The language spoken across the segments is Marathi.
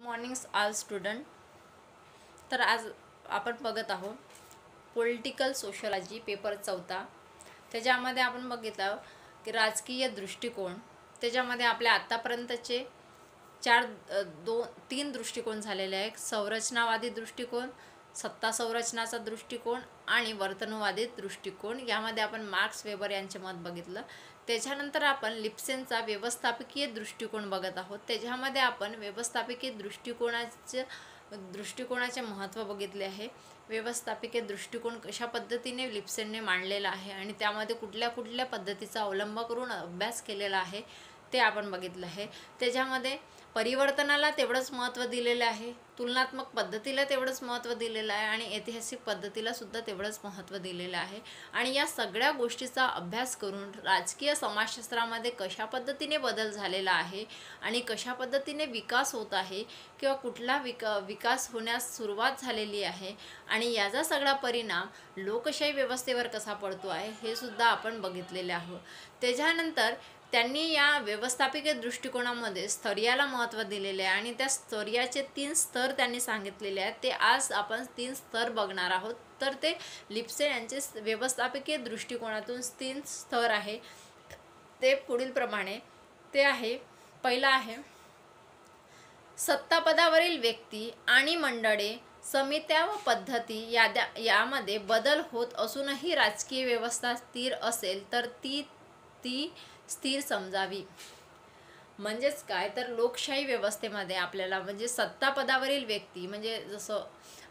Mornings all student. तर आज आपण बघत आहोत पॉलिटिकल सोशलॉजी पेपर 4. त्याच्यामध्ये आपण बघितलं की राजकीय दृष्टिकोन. त्याच्यामध्ये आपल्या आत्तापर्यंतचे 3 दृष्टिकोन झालेले आहेत. संरचनावादी दृष्टिकोन, सत्ता संरचनाचा दृष्टिकोन आणि वर्तनवादी दृष्टिकोन. यामध्ये आपण मार्क्स वेबर यांचे मत बघितलं. त्याच्यानंतर आपण लिप्सेनचा व्यवस्थापकीय दृष्टिकोन बघत आहोत. त्याच्यामध्ये आपण व्यवस्थापकीय दृष्टिकोनाचे महत्त्व बघितले आहे. व्यवस्थापकीय दृष्टिकोन कशा पद्धतीने लिप्सेनने मांडलेला आहे आणि त्यामध्ये कुठल्या कुठल्या पद्धतीचा अवलंब करून अभ्यास केलेला आहे ते आपण बघितलं आहे. त्याच्यामध्ये परिवर्तनाला तेवढंच महत्त्व दिलेलं आहे, तुलनात्मक पद्धतीला तेवढंच महत्त्व दिलेलं आहे आणि ऐतिहासिक पद्धतीला सुद्धा तेवढंच महत्त्व दिलेलं आहे. आणि या सगळ्या गोष्टीचा अभ्यास करून राजकीय समाजशास्त्रामध्ये कशा पद्धतीने बदल झालेला आहे आणि कशा पद्धतीने विकास होत आहे किंवा कुठला विकास होण्यास सुरुवात झालेली आहे आणि याचा सगळा परिणाम लोकशाही व्यवस्थेवर कसा पडतो आहे हे सुद्धा आपण बघितलेले आहोत. त्याच्यानंतर त्यांनी या व्यवस्थापकीय दृष्टिकोनामध्ये स्थैर्याला महत्त्व दिलेले आहे आणि त्या स्थैर्याचे 3 स्तर त्यांनी सांगितलेले आहेत. ते आज आपण 3 स्तर बघणार आहोत. तर ते लिप्सेन यांचे व्यवस्थापकीय दृष्टिकोनातून 3 स्तर आहे. ते पुढील प्रमाणे ते आहे. पहिला आहे सत्तापदावरील व्यक्ती आणि मंडळे, समित्या व पद्धती यामध्ये बदल होत असूनही राजकीय व्यवस्था स्थिर असेल तर ती स्थिर समजावी. म्हणजेच काय तर लोकशाही व्यवस्थेमध्ये आपल्याला म्हणजे सत्तापदावरील व्यक्ती म्हणजे जसं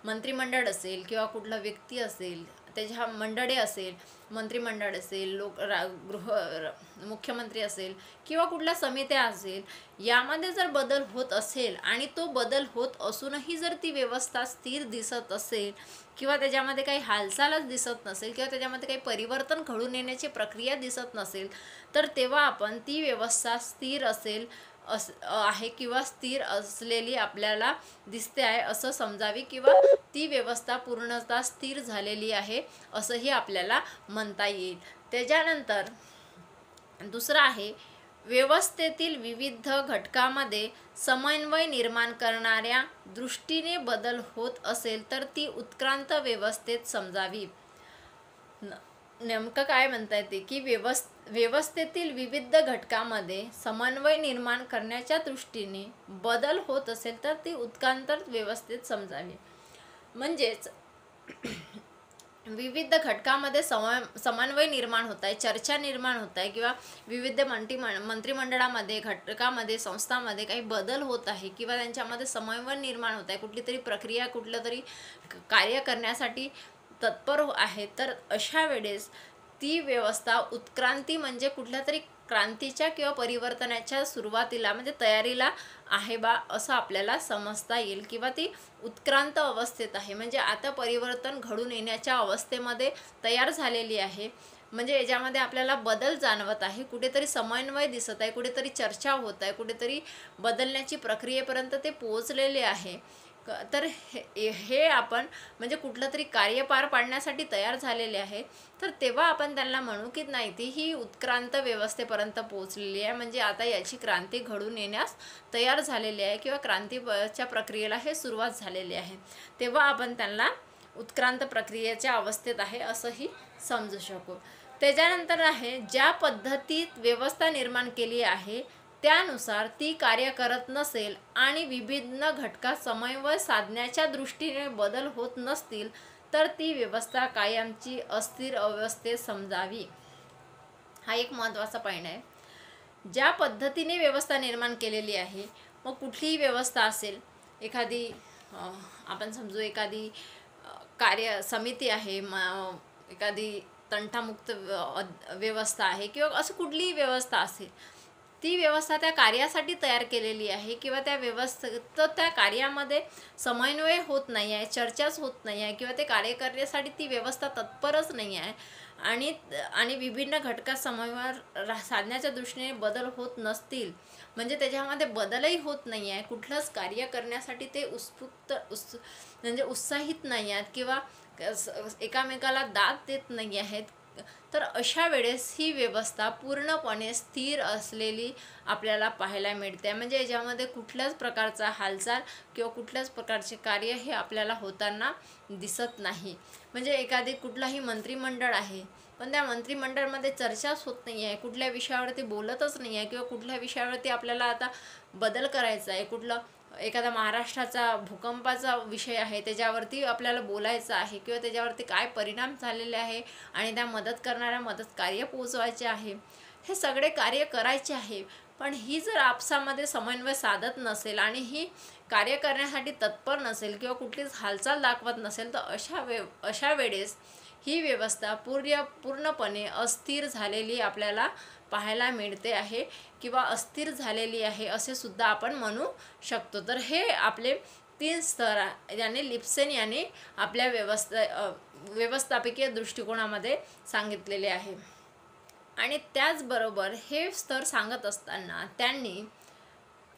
मंत्रिमंडळ असेल किंवा कुठला व्यक्ती असेल, त्याच्या मंडळे असेल, मंत्रिमंडळ असेल, मुख्यमंत्री असेल किंवा कुठल्या समित्या असेल, यामध्ये जर बदल होत असेल आणि तो बदल होत असूनही जर ती व्यवस्था स्थिर दिसत असेल किंवा त्याच्यामध्ये काही हालचालच दिसत नसेल किंवा त्याच्यामध्ये काही परिवर्तन घडून येण्याची प्रक्रिया दिसत नसेल तर तेव्हा आपण ती व्यवस्था स्थिर आहे किंवा स्थिर असलेली आपल्याला दिसते आहे असं समजावी किंवा ती व्यवस्था पूर्णतः स्थिर झालेली आहे असंही आपल्याला म्हणता येईल. त्याच्यानंतर दुसरं आहे व्यवस्थेतील विविध घटकामध्ये समन्वय निर्माण करणाऱ्या दृष्टीने बदल होत असेल तर ती उत्क्रांत व्यवस्थेत समजावी. नेमकं काय म्हणता येते की व्यवस्थेतील विविध घटकामध्ये समन्वय निर्माण करण्याच्या दृष्टीने बदल होत असेल तर ती उत्क्रांत व्यवस्थेत समजावी. म्हणजेच विविध घटकामध्ये समन्वय निर्माण होत आहे, चर्चा निर्माण होत आहे किंवा विविध मंत्रिमंडळामध्ये, घटकामध्ये, संस्थांमध्ये काही बदल होत आहे किंवा त्यांच्यामध्ये समन्वय निर्माण होत आहे, कुठली तरी प्रक्रिया कुठलं तरी कार्य करण्यासाठी तत्पर आहे, तर अशा वेळेस ती व्यवस्था उत्क्रांती म्हणजे कुठल्या तरी क्रांतीच्या किंवा परिवर्तनाच्या सुरुवातीला म्हणजे तयारीला आहे बा असं आपल्याला समजता येईल किंवा ती उत्क्रांत अवस्थेत आहे म्हणजे आता परिवर्तन घडून येण्याच्या अवस्थेमध्ये तयार झालेली आहे. म्हणजे याच्यामध्ये आपल्याला बदल जाणवत आहे, कुठेतरी समन्वय दिसत आहे, कुठेतरी चर्चा होत आहे, कुठेतरी बदलण्याची प्रक्रियेपर्यंत ते पोहोचलेले आहे. तर हे आपण म्हणजे कुठलं तरी कार्य पार पाडण्यासाठी तयार झालेले आहे तर तेव्हा आपण त्यांना म्हणू की नाही ती ही उत्क्रांत व्यवस्थेपर्यंत पोहोचलेली आहे म्हणजे आता याची क्रांती घडून येण्यास तयार झालेली आहे किंवा क्रांतीच्या प्रक्रियेला हे सुरुवात झालेली आहे. तेव्हा आपण त्यांना उत्क्रांत प्रक्रियेच्या अवस्थेत आहे असंही समजू शकू. त्याच्यानंतर आहे ज्या पद्धतीत व्यवस्था निर्माण केली आहे त्यानुसार ती कार्य करत नसेल आणि विभिन्न घटकात समन्वय साधण्याच्या दृष्टीने बदल होत नसतील तर ती व्यवस्था कायमची अस्थिर अवस्थेत समजावी. हा एक महत्त्वाचा पॉईंट आहे. ज्या पद्धतीने व्यवस्था निर्माण केलेली आहे, मग कुठलीही व्यवस्था असेल, एखादी आपण समजू एखादी समिती आहे, एखादी तंटामुक्त व्यवस्था आहे किंवा असं कुठलीही व्यवस्था असेल, ती व्यवस्था त्या कार्यासाठी तयार केलेली आहे किंवा त्या कार्यामध्ये समन्वय होत नाही आहे, चर्चाच होत नाही आहे किंवा ते कार्य करण्यासाठी ती व्यवस्था तत्परच नाही आहे आणि विभिन्न घटकात समन्वय साधण्याच्या दृष्टीने बदल होत नसतील म्हणजे त्याच्यामध्ये बदलही होत नाही आहे, कुठलंच कार्य करण्यासाठी ते म्हणजे उत्साहित नाही आहेत किंवा एकामेकाला दाद देत नाही आहेत, तर अशा वेळेस ही व्यवस्था पूर्णपणे स्थिर असलेली आपल्याला पाहायला मिळते. म्हणजे याच्यामध्ये कुठल्याच प्रकारचा हालचाल किंवा कुठल्याच प्रकारचे कार्य हे आपल्याला होताना दिसत नाही. म्हणजे एखादी कुठलाही मंत्रिमंडळ आहे, पण त्या मंत्रिमंडळामध्ये चर्चाच होत नाही आहे, कुठल्या विषयावरती बोलतच नाही आहे, किंवा कुठल्या विषयावरती आपल्याला आता बदल करायचा आहे, कुठलं एखादा महाराष्ट्राचा भूकंपाचा विषय आहे त्याच्यावरती आपल्याला बोलायचं आहे, किंवा त्याच्यावरती काय परिणाम झालेले आहे आणि त्या मदत करणाऱ्या मदत कार्य पोहोचवायचे आहे, हे सगळे कार्य करायचे आहे. पण ही जर आपसामध्ये समन्वय साधत नसेल आणि ही कार्य करण्यासाठी तत्पर नसेल किंवा कुठलीच हालचाल दाखवत नसेल, तर अशा वेळेस ही व्यवस्था पूर्णपणे अस्थिर झालेली आपल्याला पाहायला मिळते आहे, किंवा अस्थिर झालेली आहे असे सुद्धा आपण म्हणू शकतो. तर हे आपले 3 स्तर याने लिप्सेन याने आपल्या व्यवस्थापकीय दृष्टिकोनामध्ये सांगितलेले आहे. आणि त्याचबरोबर हे स्तर सांगत असताना त्यांनी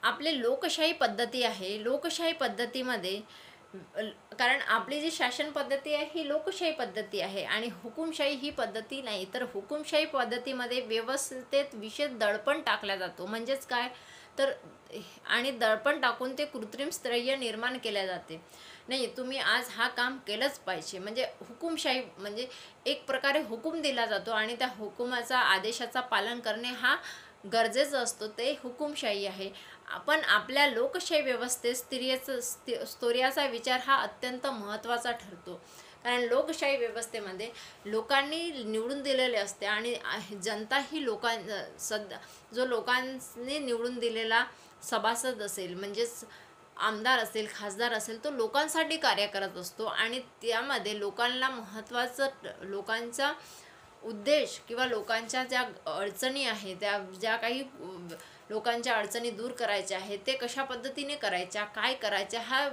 आपले लोकशाही पद्धती आहे, लोकशाही पद्धतीमध्ये कारण आपली जी शासन पद्धती आहे ही लोकशाही पद्धती आहे आणि हुकुमशाही ही पद्धती नाही. तर हुकुमशाही पद्धतीमध्ये व्यवस्थेत विशेष दडपण टाकला जातो. म्हणजेच काय तर आणि दडपण टाकून ते कृत्रिम स्थैर्य निर्माण केले जाते. नाही, तुम्ही आज हा काम केलंच पाहिजे. म्हणजे हुकुमशाही म्हणजे एक प्रकारे हुकूम दिला जातो आणि त्या हुकुमाचा आदेशाचा पालन करणे हा गरजेचं असतो, ते हुकुमशाही आहे. आपण आपल्या लोकशाही व्यवस्थेत स्थैर्याचा विचार हा अत्यंत महत्त्वाचा ठरतो. कारण लोकशाही व्यवस्थेमध्ये लोकांनी निवडून दिलेले असते आणि जनता ही जो लोकांनी निवडून दिलेला सभासद असेल, म्हणजेच आमदार असेल, खासदार असेल, तो लोकांसाठी कार्य करत असतो आणि त्यामध्ये लोकांचा उद्देश किंवा लोकांच्या ज्या अडचणी आहेत, ज्या काही लोकांच्या अडचणी दूर करायच्या आहेत, ते कशा पद्धतीने करायच्या, काय करायच्या, हा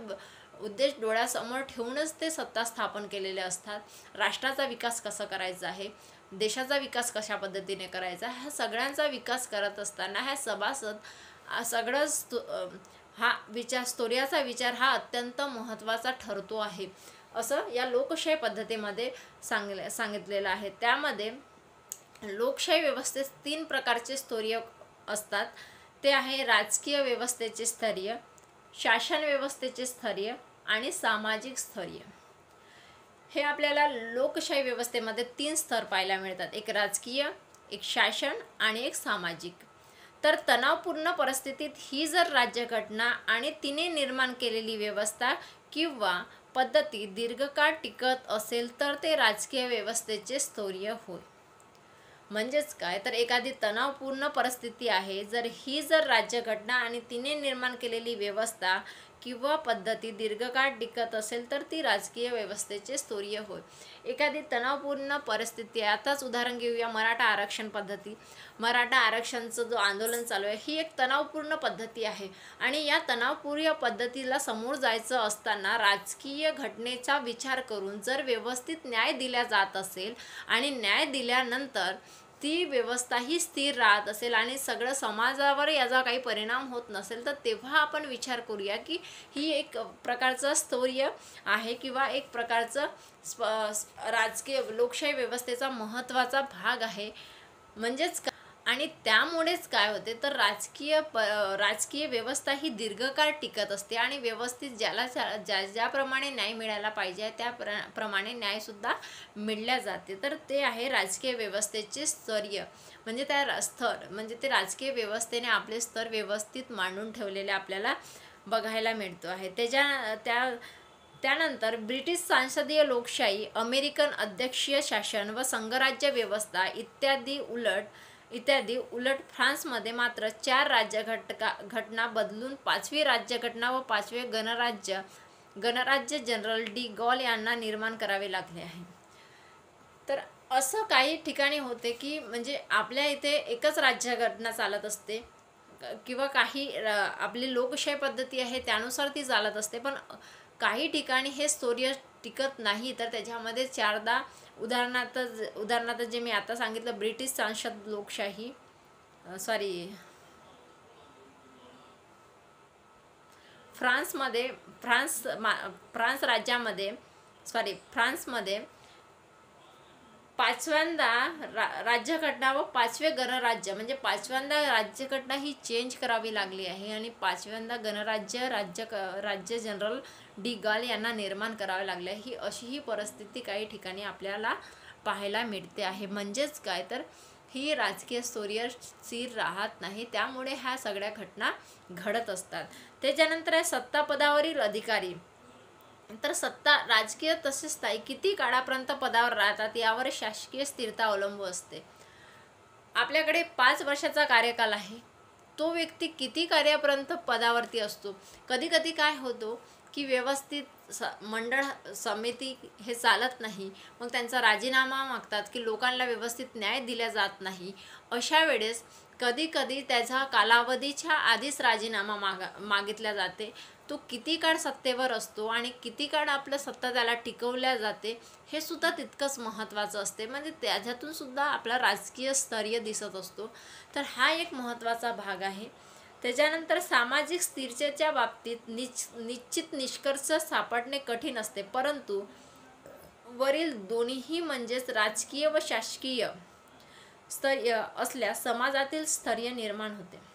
उद्देश डोळ्यासमोर ठेवूनच ते सत्ता स्थापन केलेले असतात. राष्ट्राचा विकास कसा करायचा आहे, देशाचा विकास कशा पद्धतीने करायचा, ह्या सगळ्यांचा विकास करत असताना ह्या सभासद हा स्थैर्याचा विचार हा अत्यंत महत्त्वाचा ठरतो आहे, असं या लोकशाही पद्धतीमध्ये सांगितलेलं आहे. त्यामध्ये लोकशाही व्यवस्थेत 3 प्रकारचे स्थैर्य असतात. ते आहे राजकीय व्यवस्थेचे स्थैर्य, शासन व्यवस्थेचे स्थैर्य आणि सामाजिक स्थैर्य. हे आपल्याला लोकशाही व्यवस्थेमध्ये 3 स्तर पाहायला मिळतात, एक राजकीय, एक शासन आणि एक सामाजिक. तर तणावपूर्ण परिस्थितीत ही जर राज्यघटना आणि तिने निर्माण केलेली व्यवस्था किंवा पद्धती दीर्घकाळ टिकत असेल तर ते राजकीय व्यवस्थेचे स्थैर्य होय. म्हणजेच काय तर एखादी तणावपूर्ण परिस्थिती आहे, जर राज्यघटना आणि तिने निर्माण केलेली व्यवस्था किंवा पद्धती दीर्घकाळ टिकत असेल तर ती राजकीय व्यवस्थेचे स्थैर्य होय. एखादी तणावपूर्ण परिस्थिती, आताच उदाहरण घेऊया मराठा आरक्षण पद्धती. मराठा आरक्षणचं जो आंदोलन चालू आहे ही एक तणावपूर्ण पद्धती आहे आणि या तणावपूर्ण पद्धतीला समोर जायचं असताना राजकीय घटनेचा विचार करून जर व्यवस्थित न्याय दिला जात असेल आणि न्याय दिल्यानंतर ती व्यवस्था ही स्थिर राहत असेल आणि सगळं समाजावर याचा काही परिणाम होत नसेल, तर तेव्हा आपण विचार करूया की ही एक प्रकारचं स्थैर्य आहे किंवा एक प्रकारचं राजकीय लोकशाही व्यवस्थेचा महत्त्वाचा भाग आहे. म्हणजेच आणि त्यामुळेच काय होते तर राजकीय व्यवस्था ही दीर्घकाळ टिकत असते आणि व्यवस्थित ज्याप्रमाणे न्याय मिळायला पाहिजे त्याप्रमाणे न्यायसुद्धा मिळल्या जाते. तर ते आहे राजकीय व्यवस्थेचे स्थैर्य. म्हणजे ते राजकीय व्यवस्थेने आपले स्तर व्यवस्थित मांडून ठेवलेले आपल्याला बघायला मिळतो आहे. त्यानंतर ब्रिटिश संसदीय लोकशाही, अमेरिकन अध्यक्षीय शासन व संघराज्य व्यवस्था इत्यादी उलट फ्रान्समध्ये मात्र 4 राज्यघटना बदलून 5वी राज्यघटना व 5वे गणराज्य जनरल डी गॉल यांना निर्माण करावे लागले आहे. तर असं काही ठिकाणी होते की म्हणजे आपल्या इथे एकच राज्यघटना चालत असते किंवा काही आपली लोकशाही पद्धती आहे त्यानुसार ती चालत असते, पण काही ठिकाणी हे स्थैर्य टिकत नाही. तर त्याच्यामध्ये 4दा उदाहरणार्थ जे मी आता सांगितलं ब्रिटिश संसद लोकशाही फ्रान्समध्ये पाचव्यांदा राज्यघटना व 5वे गणराज्य म्हणजे 5व्यांदा राज्यघटना ही चेंज करावी लागली आहे आणि 5व्यांदा गणराज्य राज्य जनरल डी गाल यांना निर्माण करावे लागले ही अशीही परिस्थिती काही ठिकाणी आपल्याला पाहायला मिळते आहे. म्हणजेच काय तर ही राजकीय स्तोर्य स्थिर राहत नाही, त्यामुळे ह्या सगळ्या घटना घडत असतात. त्याच्यानंतर आहे सत्ता पदावरील अधिकारी. तर सत्ता राजकीय तसेच स्थायी किती काळापर्यंत पदावर राहतात यावर शासकीय स्थिरता अवलंबून असते. आपल्याकडे 5 वर्षाचा कार्यकाल आहे, तो व्यक्ती किती कार्यापर्यंत पदावरती असतो. कधी कधी काय होतो की व्यवस्थित मंडळ समिती हे चालत नाही, मग त्यांचा राजीनामा मागतात की लोकांना व्यवस्थित न्याय दिला जात नाही. अशा वेळेस कधी कधी त्याचा कालावधीच्या आधीच राजीनामा मागितला जाते. तो किती काळ सत्तेवर असतो आणि किती काळ आपलं सत्ता त्याला टिकवल्या जाते हे सुद्धा तितकंच महत्त्वाचं असते. म्हणजे त्याच्यातून सुद्धा आपला राजकीय स्तर्य दिसत असतो. तर हा एक महत्त्वाचा भाग आहे. त्याच्यानंतर सामाजिक स्थिरतेच्या बाबतीत निश्चित निष्कर्ष सापडणे कठीण असते, परंतु वरील दोन्हीही म्हणजेच राजकीय व शासकीय स्तर्य असल्यास समाजातील स्थैर्य निर्माण होते.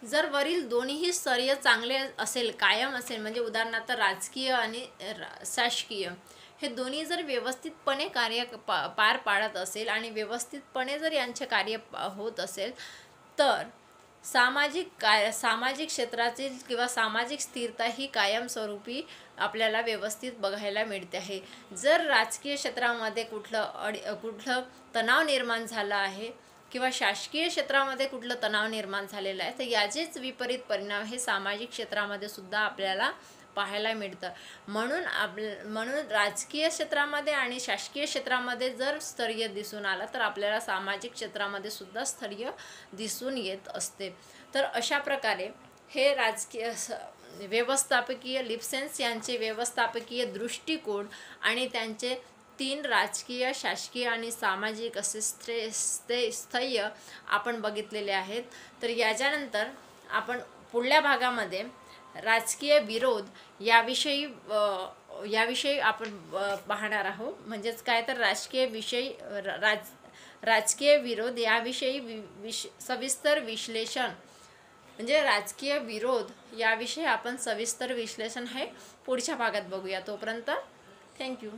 जर वरील दोन्हीही स्तर्य चांगले असेल, कायम असेल, म्हणजे उदाहरणार्थ राजकीय आणि शासकीय हे दोन्ही जर व्यवस्थितपणे कार्य पार पाडत असेल आणि व्यवस्थितपणे जर यांचे कार्य होत असेल तर सामाजिक क्षेत्रातील किंवा सामाजिक स्थिरता ही कायमस्वरूपी आपल्याला व्यवस्थित बघायला मिळते आहे. जर राजकीय क्षेत्रामध्ये कुठलं तणाव निर्माण झाला आहे किंवा शासकीय क्षेत्रामध्ये कुठलं तणाव निर्माण झालेलं आहे तर याचेच विपरीत परिणाम हे सामाजिक क्षेत्रामध्ये सुद्धा आपल्याला पाहायला मिळतं. म्हणून राजकीय क्षेत्रामध्ये आणि शासकीय क्षेत्रामध्ये जर स्थैर्य दिसून आला तर आपल्याला सामाजिक क्षेत्रामध्ये सुद्धा स्थैर्य दिसून येत असते. तर अशा प्रकारे हे राजकीय व्यवस्थापकीय लिप्सेन्स यांचे व्यवस्थापकीय दृष्टिकोन आणि त्यांचे 3 राजकीय, शासकीय आणि सामाजिक असे स्थैर्य आपण बघितलेले आहेत. तर याच्यानंतर आपण पुढल्या भागामध्ये राजकीय विरोध याविषयी आपण पाहणार आहोत. म्हणजेच काय तर राजकीय विरोध याविषयी सविस्तर विश्लेषण, म्हणजे राजकीय विरोध याविषयी आपण सविस्तर विश्लेषण हे पुढच्या भागात बघूया. तोपर्यंत थँक्यू.